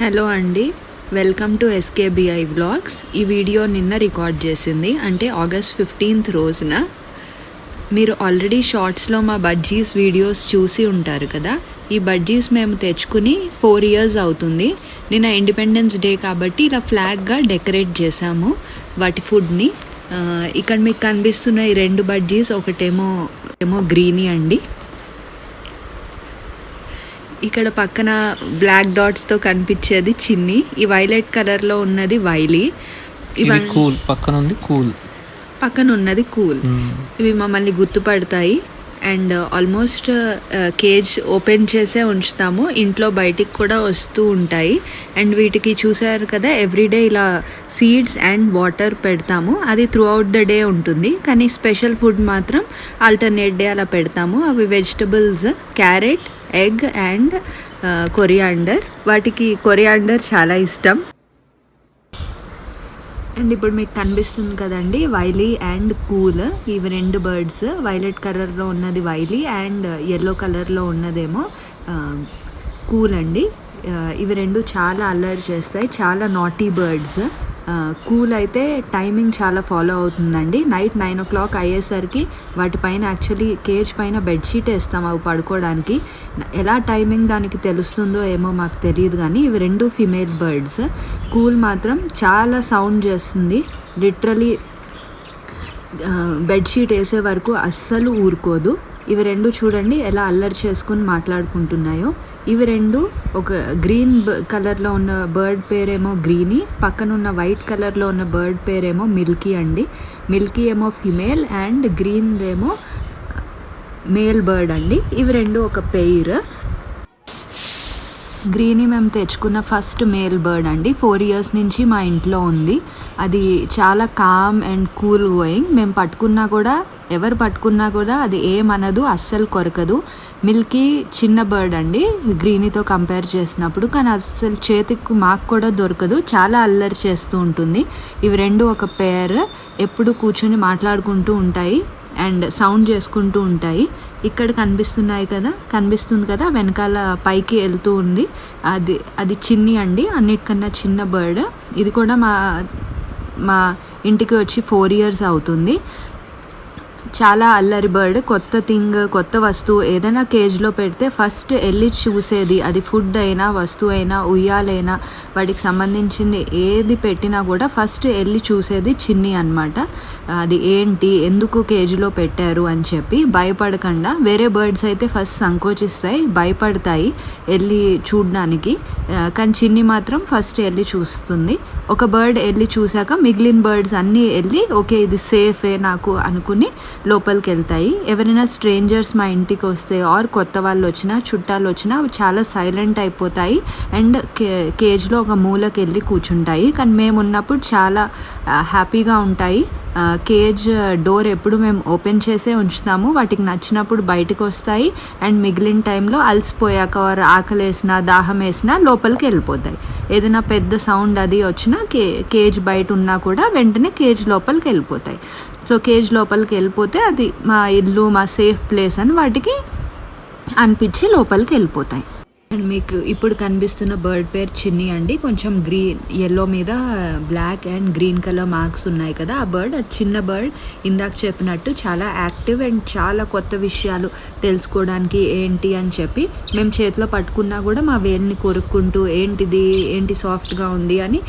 Hello అండి, welcome to ఎస్కేబిఐ vlogs. ఈ video నిన్న రికార్డ్ చేసింది, అంటే ఆగస్ట్ 15th రోజున. మీరు ఆల్రెడీ షార్ట్స్లో మా బజ్జీస్ వీడియోస్ చూసి ఉంటారు కదా. ఈ బజ్జీస్ మేము తెచ్చుకుని 4 years అవుతుంది. నిన్న ఇండిపెండెన్స్ డే కాబట్టి ఇలా ఫ్లాగ్గా డెకరేట్ చేసాము వాటి ఫుడ్ని. ఇక్కడ మీకు కనిపిస్తున్న ఈ 2 బజ్జీస్, ఒకటేమో గ్రీనీ అండి. ఇక్కడ పక్కన బ్లాక్ డాట్స్తో కనిపించేది చిన్ని. ఈ వైలెట్ కలర్లో ఉన్నది వైలీ. పక్కన ఉన్నది కూల్. ఇవి మమ్మల్ని గుర్తుపడతాయి. అండ్ ఆల్మోస్ట్ కేజ్ ఓపెన్ చేసే ఉంచుతాము, ఇంట్లో బయటికి కూడా వస్తూ ఉంటాయి. అండ్ వీటికి చూసారు కదా, ఎవ్రీడే ఇలా సీడ్స్ అండ్ వాటర్ పెడతాము. అది త్రూ అవుట్ ద డే ఉంటుంది, కానీ స్పెషల్ ఫుడ్ మాత్రం ఆల్టర్నేట్ డే అలా పెడతాము. అవి vegetables, carrot, egg and coriander. వాటికి కొరియాండర్ చాలా ఇష్టం. అండ్ ఇప్పుడు మీకు కనిపిస్తుంది కదండి, వైలీ అండ్ కూల్. ఇవి 2 బర్డ్స్. వైలెట్ కలర్లో ఉన్నది వైలీ అండ్ ఎల్లో కలర్లో ఉన్నదేమో కూల్ అండి. ఇవి 2 చాలా అల్లరి చేస్తాయి, చాలా నాటీ బర్డ్స్. కూల్ అయితే టైమింగ్ చాలా ఫాలో అవుతుందండి. నైట్ 9 o'clock అయ్యేసరికి వాటిపైన యాక్చువల్లీ కేజ్ పైన బెడ్షీట్ వేస్తాం అవి పడుకోవడానికి. ఎలా టైమింగ్ దానికి తెలుస్తుందో ఏమో మాకు తెలియదు, కానీ ఇవి 2 ఫిమేల్ బర్డ్స్. కూల్ మాత్రం చాలా సౌండ్ చేస్తుంది. లిటరలీ బెడ్షీట్ వేసే వరకు అస్సలు ఊరుకోదు. ఇవి 2 చూడండి ఎలా అల్లరి చేసుకుని మాట్లాడుకుంటున్నాయో. ఇవి 2 ఒక గ్రీన్ కలర్లో ఉన్న బర్డ్ పేరేమో గ్రీనీ, పక్కన ఉన్న వైట్ కలర్లో ఉన్న బర్డ్ పేరేమో మిల్కీ అండి. మిల్కీ ఏమో ఫిమేల్ అండ్ గ్రీన్ ఏమో మేల్ బర్డ్ అండి. ఇవి 2 ఒక పెయిర్. గ్రీనీ మేము తెచ్చుకున్న ఫస్ట్ మేల్ బర్డ్ అండి. 4 years నుంచి మా ఇంట్లో ఉంది. అది చాలా కామ్ అండ్ కూల్ గోయింగ్. మేము పట్టుకున్నా కూడా, ఎవరు పట్టుకున్నా కూడా అది ఏమనదు, అస్సలు కొరకదు. మిల్కీ చిన్న బర్డ్ అండి గ్రీనీతో కంపేర్ చేసినప్పుడు, కానీ అస్సలు చేతికి మాకు కూడా దొరకదు, చాలా అల్లరి చేస్తూ ఉంటుంది. ఇవి 2 ఒక పేర్. ఎప్పుడు కూర్చొని మాట్లాడుకుంటూ ఉంటాయి అండ్ సౌండ్ చేసుకుంటూ ఉంటాయి. ఇక్కడ కనిపిస్తుంది కదా వెనకాల పైకి వెళ్తూ ఉంది, అది చిన్ని అండి, అన్నిటికన్నా చిన్న బర్డ్. ఇది కూడా మా ఇంటికి వచ్చి 4 years అవుతుంది. చాలా అల్లరి బర్డ్. కొత్త వస్తువు ఏదైనా కేజ్లో పెడితే ఫస్ట్ వెళ్ళి చూసేది, అది ఫుడ్ అయినా వస్తువు అయినా ఉయ్యాలైనా వాటికి సంబంధించింది ఏది పెట్టినా కూడా ఫస్ట్ వెళ్ళి చూసేది చిన్ని అన్నమాట. అది ఏంటి, ఎందుకు కేజీలో పెట్టారు అని చెప్పి భయపడకుండా. వేరే బర్డ్స్ అయితే ఫస్ట్ సంకోచిస్తాయి, భయపడతాయి వెళ్ళి చూడడానికి, కానీ చిన్ని మాత్రం ఫస్ట్ వెళ్ళి చూస్తుంది. ఒక బర్డ్ వెళ్ళి చూశాక మిగిలిన బర్డ్స్ అన్నీ వెళ్ళి ఓకే ఇది సేఫే నాకు అనుకుని లోపలికి వెళ్తాయి. ఎవరైనా స్ట్రేంజర్స్ మా ఇంటికి వస్తే ఆర్ కొత్త వాళ్ళు వచ్చినా, చుట్టాలు వచ్చినా అవి చాలా సైలెంట్ అయిపోతాయి అండ్ కేజ్లో ఒక మూలకి వెళ్ళి కూర్చుంటాయి. కానీ మేము ఉన్నప్పుడు చాలా హ్యాపీగా ఉంటాయి. కేజ్ డోర్ ఎప్పుడు మేము ఓపెన్ చేసే ఉంచుతాము. వాటికి నచ్చినప్పుడు బయటకు వస్తాయి అండ్ మిగిలిన టైంలో అలసిపోయాక వారు ఆకలి వేసినా, దాహం వేసినా లోపలికి వెళ్ళిపోతాయి. ఏదైనా పెద్ద సౌండ్ అది వచ్చినా కేజ్ బయట ఉన్నా కూడా వెంటనే కేజ్ లోపలికి వెళ్ళిపోతాయి. సో కేజ్ లోపలికి వెళ్ళిపోతే అది మా ఇల్లు, మా సేఫ్ ప్లేస్ అని వాటికి అనిపించి లోపలికి వెళ్ళిపోతాయి. అండ్ మీకు ఇప్పుడు కనిపిస్తున్న బర్డ్ పేరు చిన్ని అండి. కొంచెం ఎల్లో మీద black and green colour marks ఉన్నాయి కదా, ఆ బర్డ్. అది చిన్న బర్డ్. ఇందాక చెప్పినట్టు చాలా యాక్టివ్ అండ్ చాలా కొత్త విషయాలు తెలుసుకోవడానికి ఏంటి అని చెప్పి మేము చేతిలో పట్టుకున్నా కూడా మా వేలుని కొరుక్కుంటూ ఏంటి సాఫ్ట్గా ఉంది అని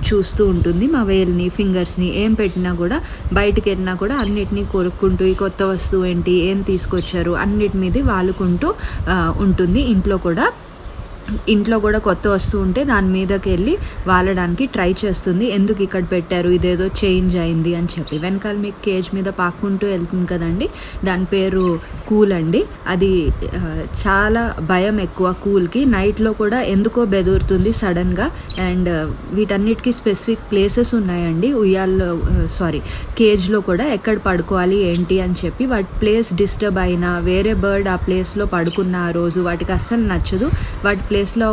చూస్తూ ఉంటుంది. మా వేలుని, ఫింగర్స్ని ఏం పెట్టినా కూడా, బయటికి వెళ్ళినా కూడా అన్నిటినీ కొరుక్కుంటూ ఈ కొత్త వస్తువు ఏంటి, ఏం తీసుకొచ్చారు అన్నిటి మీద వాలుకుంటూ ఉంటుంది. ఇంట్లో కూడా కొత్త వస్తువు ఉంటే దాని మీదకి వెళ్ళి వాలడానికి ట్రై చేస్తుంది. ఎందుకు ఇక్కడ పెట్టారు, ఇదేదో చేంజ్ అయింది అని చెప్పి. వెనకాల మీకు కేజ్ మీద పాక్కుంటూ వెళ్తుంది కదండి, దాని పేరు కూల్ అండి. అది చాలా భయం ఎక్కువ కూల్కి. నైట్లో కూడా ఎందుకో బెదురుతుంది సడన్గా. అండ్ వీటన్నిటికీ స్పెసిఫిక్ ప్లేసెస్ ఉన్నాయండి కేజ్లో కూడా, ఎక్కడ పడుకోవాలి ఏంటి అని చెప్పి. వాటి ప్లేస్ డిస్టర్బ్ అయినా, వేరే బర్డ్ ఆ ప్లేస్లో పడుకున్న ఆ రోజు వాటికి అస్సలు నచ్చదు. వాటి ప్లేస్లో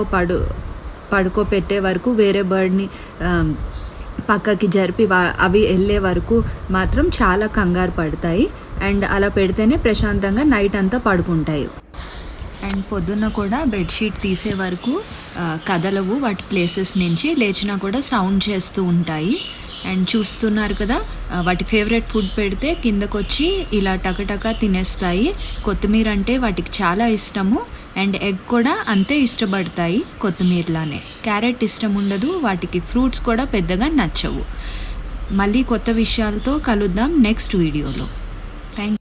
పడుకోపెట్టే వరకు వేరే బర్డ్ని పక్కకి జరిపి అవి వెళ్ళే వరకు మాత్రం చాలా కంగారు పడతాయి. అండ్ అలా పెడితేనే ప్రశాంతంగా నైట్ అంతా పడుకుంటాయి. అండ్ పొద్దున్న కూడా బెడ్షీట్ తీసే వరకు కదలవు, వాటి ప్లేసెస్ నుంచి లేచినా కూడా సౌండ్ చేస్తూ ఉంటాయి. అండ్ చూస్తున్నారు కదా, వాటి ఫేవరెట్ ఫుడ్ పెడితే కిందకొచ్చి ఇలా టకటక తినేస్తాయి. కొత్తిమీర అంటే వాటికి చాలా ఇష్టము అండ్ ఎగ్ కూడా అంతే ఇష్టపడతాయి కొత్తిమీరలానే. క్యారెట్ ఇష్టం ఉండదు, వాటికి ఫ్రూట్స్ కూడా పెద్దగా నచ్చవు. మళ్ళీ కొత్త విషయాలతో కలుద్దాం నెక్స్ట్ వీడియోలో. థ్యాంక్